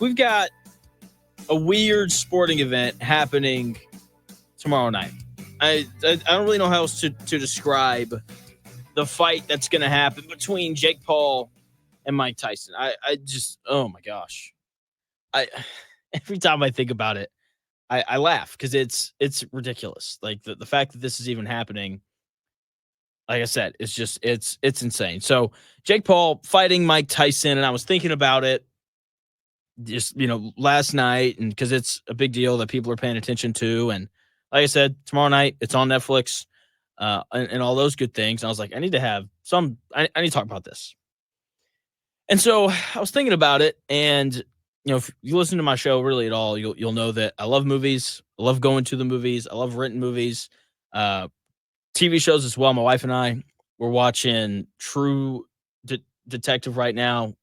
we've got a weird sporting event happening tomorrow night. I don't really know how else to describe the fight that's going to happen between Jake Paul and Mike Tyson. I just, oh my gosh. I every time I think about it, I laugh because it's ridiculous. Like the fact that this is even happening, like I said, it's just it's insane. So Jake Paul fighting Mike Tyson, and I was thinking about it just last night, and because it's a big deal that people are paying attention to, and like I said, tomorrow night it's on Netflix, and all those good things. And I was like, I need to have some. I need to talk about this. And so I was thinking about it, and if you listen to my show really at all, you'll know that I love movies. I love going to the movies. I love renting movies, TV shows as well. My wife and I we're watching True Detective right now,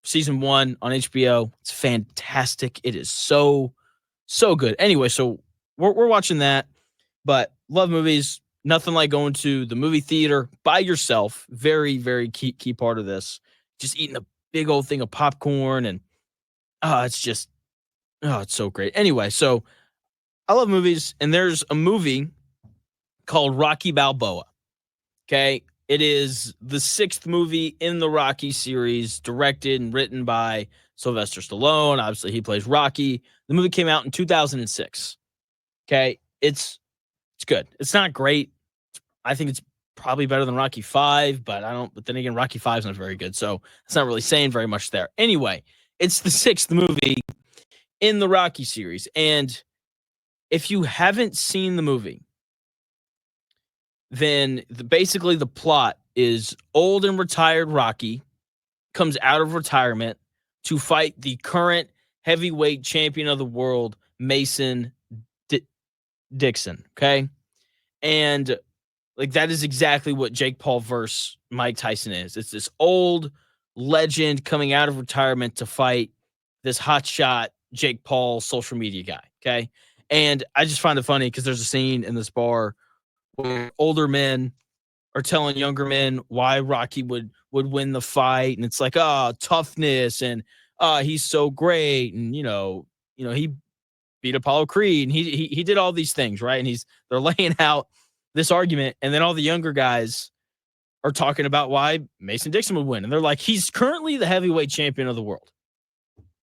season 1 on HBO. It's fantastic. It is so good. Anyway, so we're watching that, but love movies. Nothing like going to the movie theater by yourself. Very, very key part of this. Just eating a big old thing of popcorn, and it's so great. Anyway, so I love movies, and there's a movie called Rocky Balboa. Okay, it is the 6th movie in the Rocky series, directed and written by Sylvester Stallone. Obviously, he plays Rocky. The movie came out in 2006. Okay, it's good. It's not great. I think it's probably better than Rocky 5, but but then again, Rocky 5 is not very good, so it's not really saying very much there. Anyway, it's the 6th movie in the Rocky series, and if you haven't seen the movie, then basically the plot is old and retired Rocky comes out of retirement to fight the current heavyweight champion of the world, Mason Dixon, okay? And like that is exactly what Jake Paul versus Mike Tyson is. It's this old legend coming out of retirement to fight this hotshot Jake Paul social media guy, okay? And I just find it funny because there's a scene in this bar where older men are telling younger men why Rocky would win the fight, and it's like, toughness, and he's so great, and he beat Apollo Creed, and he did all these things, right? And they're laying out this argument, and then all the younger guys are talking about why Mason Dixon would win, and they're like, he's currently the heavyweight champion of the world.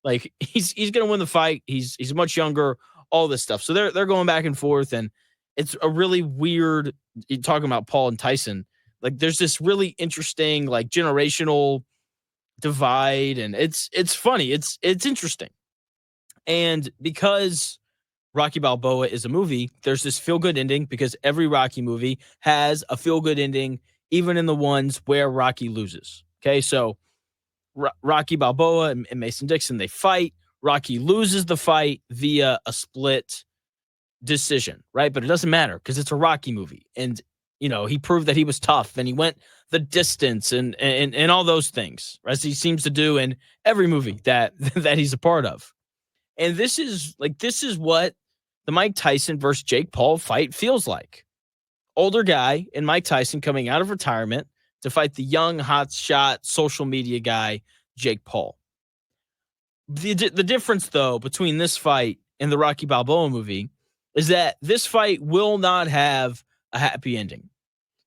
Like he's going to win the fight. He's much younger. All this stuff. So they're going back and forth, and it's a really weird. You're talking about Paul and Tyson. Like there's this really interesting like generational divide, and it's funny. It's interesting, and because Rocky Balboa is a movie, there's this feel-good ending because every Rocky movie has a feel-good ending, even in the ones where Rocky loses. Okay, so Rocky Balboa and Mason Dixon, they fight. Rocky loses the fight via a split decision, right? But it doesn't matter because it's a Rocky movie. And, he proved that he was tough, and he went the distance and all those things, as he seems to do in every movie that he's a part of. And this is what the Mike Tyson versus Jake Paul fight feels like. Older guy and Mike Tyson coming out of retirement to fight the young, hotshot social media guy, Jake Paul. The difference, though, between this fight and the Rocky Balboa movie is that this fight will not have a happy ending.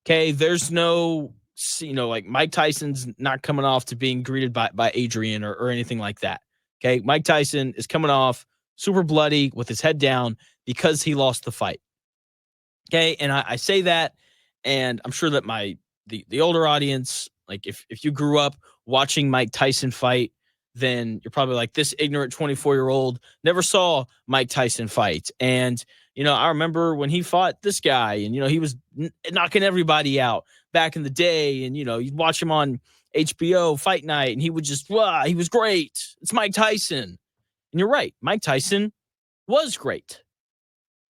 Okay, there's no, like Mike Tyson's not coming off to being greeted by Adrian or anything like that. Okay, Mike Tyson is coming off super bloody with his head down because he lost the fight. Okay, and I say that, and I'm sure that the older audience, like if you grew up watching Mike Tyson fight, then you're probably like, this ignorant 24-year-old never saw Mike Tyson fight. And, I remember when he fought this guy, and, he was knocking everybody out back in the day. And, you'd watch him on HBO Fight Night, and he would just, he was great. It's Mike Tyson. And you're right. Mike Tyson was great.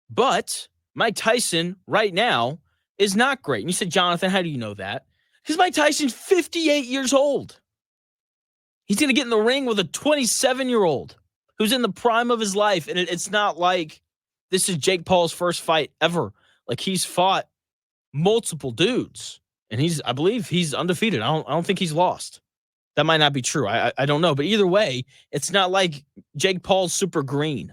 But Mike Tyson right now is not great. And you said, Jonathan, how do you know that? Because Mike Tyson's 58 years old. He's going to get in the ring with a 27-year-old who's in the prime of his life. And it's not like this is Jake Paul's first fight ever. Like, he's fought multiple dudes, and I believe he's undefeated. I don't think he's lost. That might not be true. I don't know. But either way, it's not like Jake Paul's super green.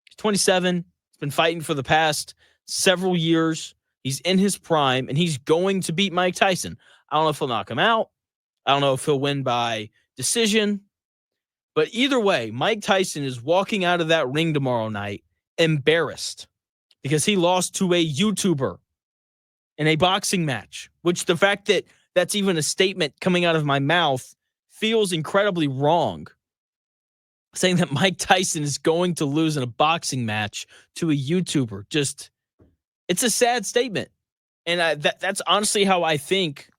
He's 27. He's been fighting for the past several years. He's in his prime, and he's going to beat Mike Tyson. I don't know if he'll knock him out. I don't know if he'll win by decision. But either way, Mike Tyson is walking out of that ring tomorrow night embarrassed because he lost to a YouTuber in a boxing match, which the fact that that's even a statement coming out of my mouth feels incredibly wrong. Saying that Mike Tyson is going to lose in a boxing match to a YouTuber. It's a sad statement. And that's honestly how I think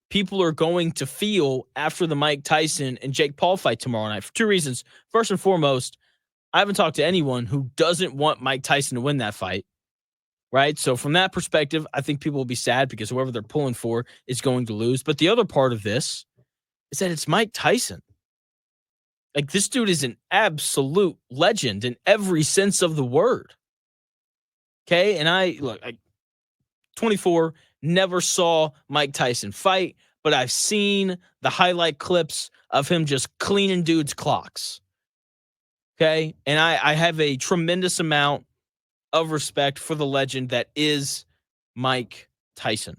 people are going to feel after the Mike Tyson and Jake Paul fight tomorrow night for two reasons. First and foremost, I haven't talked to anyone who doesn't want Mike Tyson to win that fight, right? So from that perspective, I think people will be sad because whoever they're pulling for is going to lose. But the other part of this is that it's Mike Tyson. Like, this dude is an absolute legend in every sense of the word. Okay? And I 24, never saw Mike Tyson fight, but I've seen the highlight clips of him just cleaning dudes' clocks. Okay? And I have a tremendous amount of respect for the legend that is Mike Tyson.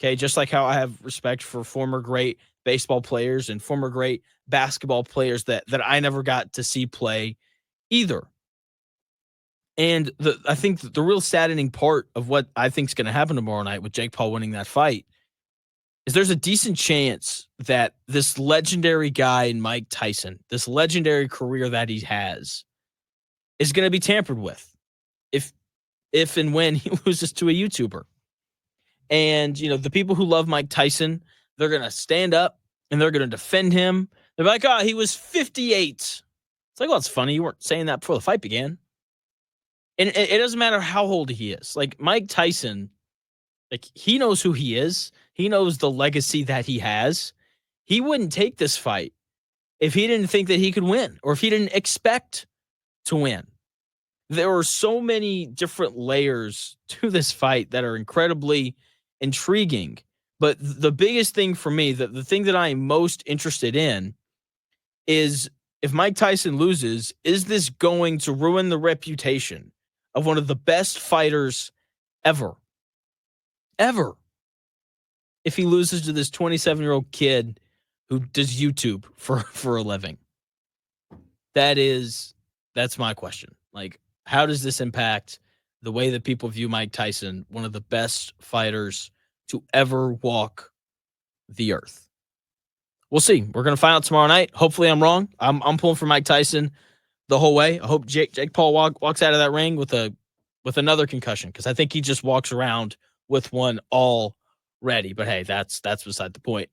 Okay? Just like how I have respect for former great baseball players and former great basketball players that I never got to see play either. And I think the real saddening part of what I think is going to happen tomorrow night with Jake Paul winning that fight is there's a decent chance that this legendary guy in Mike Tyson, this legendary career that he has, is going to be tampered with if and when he loses to a YouTuber. And, the people who love Mike Tyson, they're going to stand up and they're going to defend him. They're like, oh, he was 58. It's like, well, it's funny. You weren't saying that before the fight began. And it doesn't matter how old he is. Like, Mike Tyson, like, he knows who he is. He knows the legacy that he has. He wouldn't take this fight if he didn't think that he could win or if he didn't expect to win. There are so many different layers to this fight that are incredibly intriguing. But the biggest thing for me, the thing that I am most interested in is, if Mike Tyson loses, is this going to ruin the reputation of one of the best fighters ever? Ever. If he loses to this 27-year-old kid who does YouTube for a living. That's my question. Like, how does this impact the way that people view Mike Tyson, one of the best fighters to ever walk the earth? We'll see. We're going to find out tomorrow night. Hopefully I'm wrong. I'm pulling for Mike Tyson the whole way. I hope Jake Paul walks out of that ring with another concussion, because I think he just walks around with one already. But hey, that's beside the point.